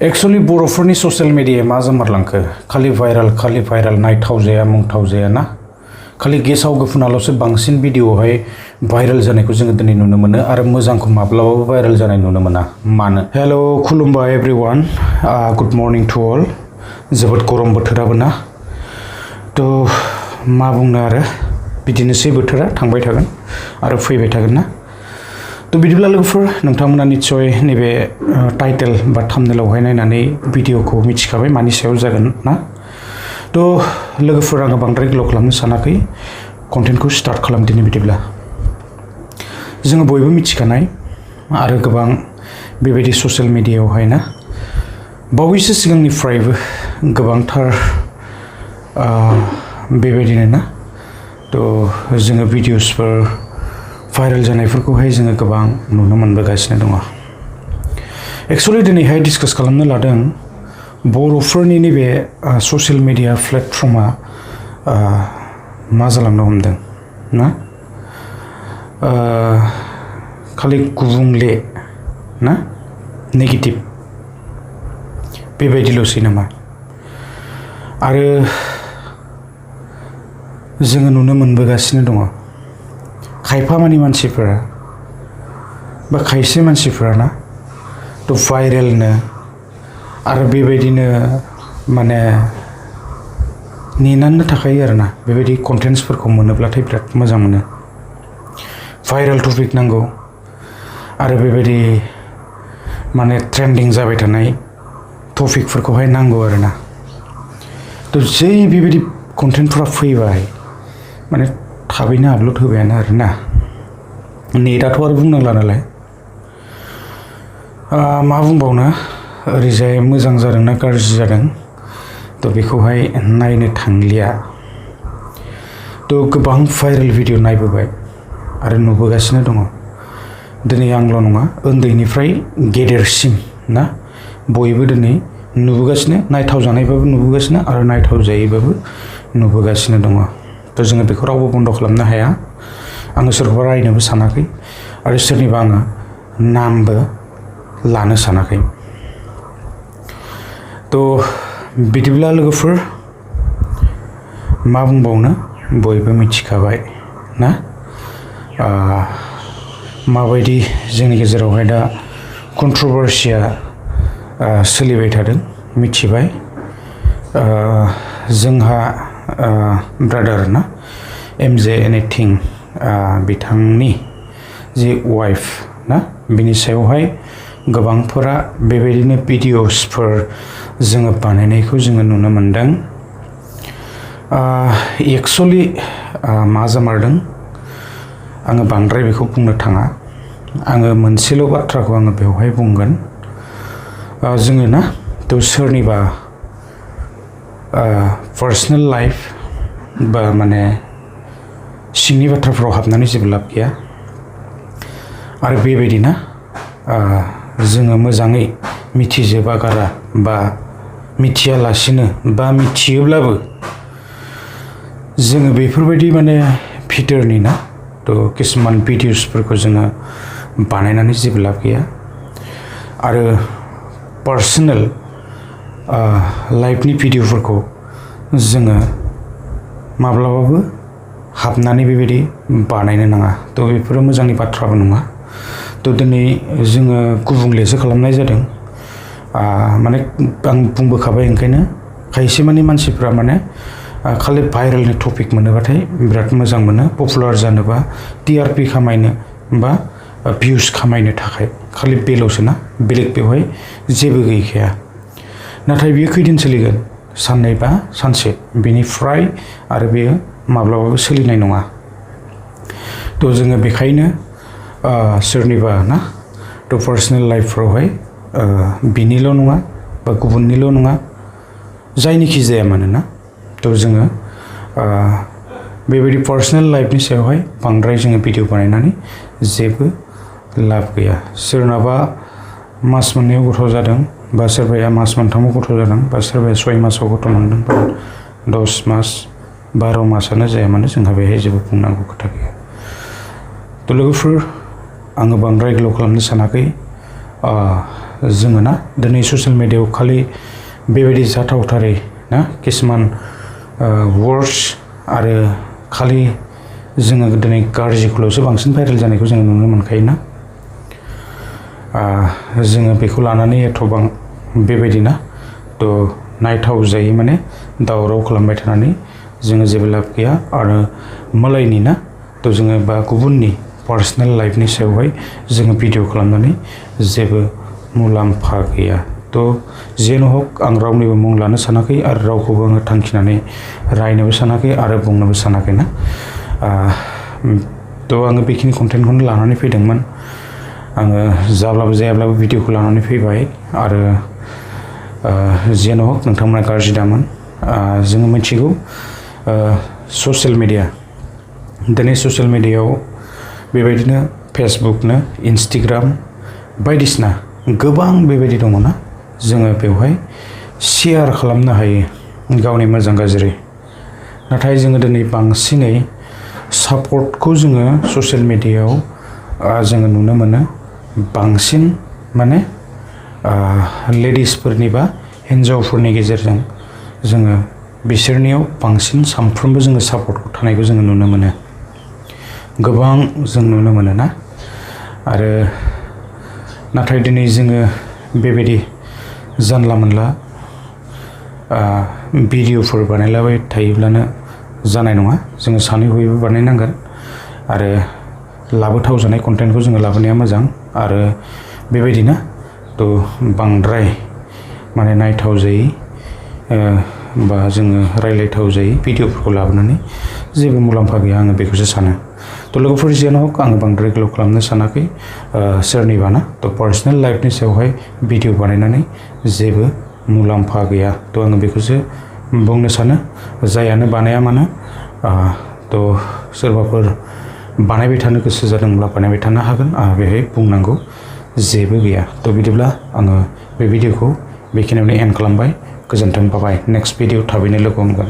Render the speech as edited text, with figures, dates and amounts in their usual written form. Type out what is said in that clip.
actually बर'फोरनि social media मा जामारलांखो खालि भाइराल नायथाव जाया मुंथाव जाया ना खालि गेसाव गोफोनाल'सो बांसिन भिडिअ'आवहाय भाइरेल जानायखौ जोङो दिनै नुनो मोनो आरो मोजांखौ माब्लाबाबो भाइरेल जानाय नुनो मोना मानो हेल' खुलुमबाय everyone good morning to all जोबोद गरम बोथोराबो ना थ' मा बुंनो आरो बिदिनोसै बोथोरा थांबाय थागोन आरो फैबाय थागोन ना थ' बिदिब्ला लोगोफोर नोंथांमोना निस्सय नैबे टाइटेल बा थाम्बनेलावहाय नायनानै भिडिअखौ मिथिखाबाय मानि सायाव जागोन ना थ' लोगोफोर आङो बांद्राय गोलाव खालामनो सानाखै कन्टेन्टखौ स्टार्ट खालामदिनि बिदिब्ला जोङो बयबो मिथिखानाय आरो गोबां बेबायदि ससियेल मिडियायावहाय ना बावैसो सिगांनिफ्रायबो गोबांथार बेबायदिनो ना थ' जोङो भिडिअसफोर भाइरेल जानायफोरखौहाय जोङो गोबां नुनो मोनबोगासिनो दङ एक्चुअलि दिनैहाय डिसकास खालामनो लादों बर'फोरनि नैबे ससियेल मिडिया प्लेटफर्मा मा जालांनो हमदों ना खालि गुबुंले ना नेगेटिभ बेबायदिल'सै नामा आरो जोङो नुनो मोनबोगासिनो दङ खायफा मानि मानसिफोरा बा खायसे मानसिफोरा ना थ' भाइरेलनो आरो बेबायदिनो माने नेनानै थाखायो आरोना बेबायदि कन्टेन्ट्सफोरखौ मोनोब्लाथाय बिराद मोजां मोनो भाइरेल टपिक नांगौ आरो बेबायदि माने ट्रेन्डिं जाबाय थानाय टपिकफोरखौहाय नांगौ आरोना थ' जै बेबायदि कन्टेन्टफोरा फैबाय माने थाबैनो आपल'ड होबायानो आरोना नेटआथ' आरो बुंनांला नालाय मा बुंबावनो ओरैजाय मोजां जादों ना गाज्रि जादों थ' बेखौहाय नायनो थांलिया थ' गोबां भाइरेल भिडिअ नायबोबाय आरो नुबोगासिनो दङ दिनै आंल' नङा उन्दैनिफ्राय गेदेरसिम ना बयबो दिनै नुबोगासिनो नायथाव जानायबाबो नुबोगासिनो आरो नायथाव जायैबाबो नुबोगासिनो दङ थ' जोङो बेखौ रावबो बन्द' खालामनो हाया आङो सोरखौबा रायनोबो सानाखै आरो सोरनिबा आङो नामबो लानो सानाखै थ' बिदिब्ला लोगोफोर मा बुंबावनो बयबो मिथिखाबाय ना माबायदि जोंनि गेजेरावहाय दा कन्ट्रभार्सिया सोलिबाय थादों मिथिबाय जोंहा ब्रादार ना एमजे एनिथिं बिथांनि जि वाइफ ना बिनि सायावहाय गोबांफोरा बेबायदिनो भिडिअसफोर जोङो बानायनायखौ जोङो नुनो मोनदों एक्चुअलि मा जामारदों आङो बांद्राय बेखौ बुंनो थाङा आङो मोनसेल' बाथ्राखौ आङो बेवहाय बुंगोन जोङो ना थ' सोरनिबा पार्सनेल लाइफ बा माने सिंनि बाथ्राफोराव हाबनानै जेबो लाब गैया आरो बेबायदि ना जोङो मोजाङै मिथिजोबा गारा बा मिथियालासिनो बा मिथियोब्लाबो जोङो बेफोरबायदि माने भिडिअनि ना थ' किसुमान भिडिअसफोरखौ जोङो बानायनानै जेबो लाब गैया आरो पार्सनेल लाइफनि भिडिअफोरखौ जोङो माब्लाबाबो हाबनानै बेबायदि बानायनो नाङा थ' बेफोरो मोजांनि बाथ्राबो नङा थ' दिनै जोङो गुबुंलेसो खालामनाय जादों माने आं बुंबोखाबाय ओंखायनो खायसे मानि मानसिफ्रा माने खालि भाइरेलनि टपिक मोनोबाथाय बिराद मोजां मोनो पपुलार जानोबा टिआरपि खामायनो बा भिउस खामायनो थाखाय खालि बेल'सो ना बेलेग बेवहाय जेबो गैखाया नाथाय बियो खैदिन सोलिगोन साननै बा सानसे बेनिफ्राय आरो बेयो माब्लाबाबो सोलिनाय नङा थ' जोङो बेखायनो सोरनिबा ना थ' पार्सनेल लाइफफ्रावहाय बिनिल' नङा बा गुबुननिल' नङा जायनिखि जाया मानोना थ' जोङो बेबायदि पार्सनेल लाइफनि सायावहाय बांद्राय जोङो भिडिअ बानायनानै जेबो लाब गैया सोरनाबा मास मोननैयाव गथ' जादों बा सोरबाया मास मोनथामाव गथ' जादों बा सोरबाया 6 मासाव गथ' मोनदों बा 10 मास 12 मासानो जाया मानो जोंहा बेहाय जेबो बुंनांगौ खोथा गैया थ' लोगोफोर आङो बांद्राय गोलाव खालामनो सानाखै जोङो ना दिनै ससियेल मिडियायाव खालि बेबायदि जाथावथारै ना किसुमान वर्ड्स आरो खालि जोङो दिनै गाज्रिखौल'सो बांसिन भाइरेल जानायखौ जोङो नुनो मोनखायो ना जोङो बेखौ लानानै एथ'बां बेबायदि ना थ' नायथाव जायो माने दावराव खालामबाय थानानै जोङो जेबो लाब गैया आरो मालायनि ना थ' जोङो बा गुबुननि पार्सनेल लाइफनि सायावहाय जोङो भिडिअ खालामनानै जेबो मुलाम्फा गैया थ' जेन' हक आं रावनिबो मुं लानो सानाखै आरो रावखौबो आङो थांखिनानै रायनोबो सानाखै आरो बुंनोबो सानाखै ना थ' आङो बेखिनि कन्टेन्टखौनो लानानै फैदोंमोन आङो जाब्लाबो जायाब्लाबो भिडिअखौ लानानै फैबाय आरो जेन' हक नोंथांमोना गाज्रि दामोन जोङो मिथिगौ ससियेल मिडिया दिनै ससियेल मिडियायाव बेबायदिनो फेसबुकनो इन्सटाग्राम बायदिसिना गोबां बेबायदि दङ ना जोङो बेवहाय शेयार खालामनो हायो गावनि मोजां गाज्रि नाथाय जोङो दिनै बांसिनै सापर्टखौ जोङो ससियेल मिडियायाव जोङो नुनो मोनो बांसिन माने लेडिसफोरनि बा हिन्जावफोरनि गेजेरजों जोङो बिसोरनियाव बांसिन सानफ्रोमबो जोङो सापर्टखौ थानायखौ जोङो नुनो मोनो गोबां जों नुनो मोनो ना आरो नाथाय दिनै जोङो बेबायदि जानला मोनला भिडिअफोर बानायलाबाय थायोब्लानो जानाय नङा जोङो सानै हयैबो बानायनांगोन आरो लाबोथाव जानाय कन्टेन्टखौ जोङो लाबोनाया मोजां आरो बेबायदिनो थ' बांद्राय माने नायथाव जायै बा जोङो रायलायथाव जायै भिडिअफोरखौ लाबोनानै जेबो मुलाम्फा गैया आङो बेखौसो सानो थ' लोगोफोर जेन' हक आङो बांद्राय गोलाव खालामनो सानाखै सोरनिबा ना थ' पार्सनेल लाइफनि सायावहाय भिडिअ बानायनानै जेबो मुलाम्फा गैया थ' आङो बेखौसो बुंनो सानो जायानो बानाया मानो थ' सोरबाफोर बानायबाय थानो गोसो जादोंब्ला बानायबाय थानो हागोन बेहाय बुंनांगौ जेबो गैया थ' बिदिब्ला आङो बे भिडिअखौ बेखिनियावनो एन्ड खालामबाय गोजोन्थों बाबाय नेक्स्ट भिडिअ थाबैनो लोगो मोनगोन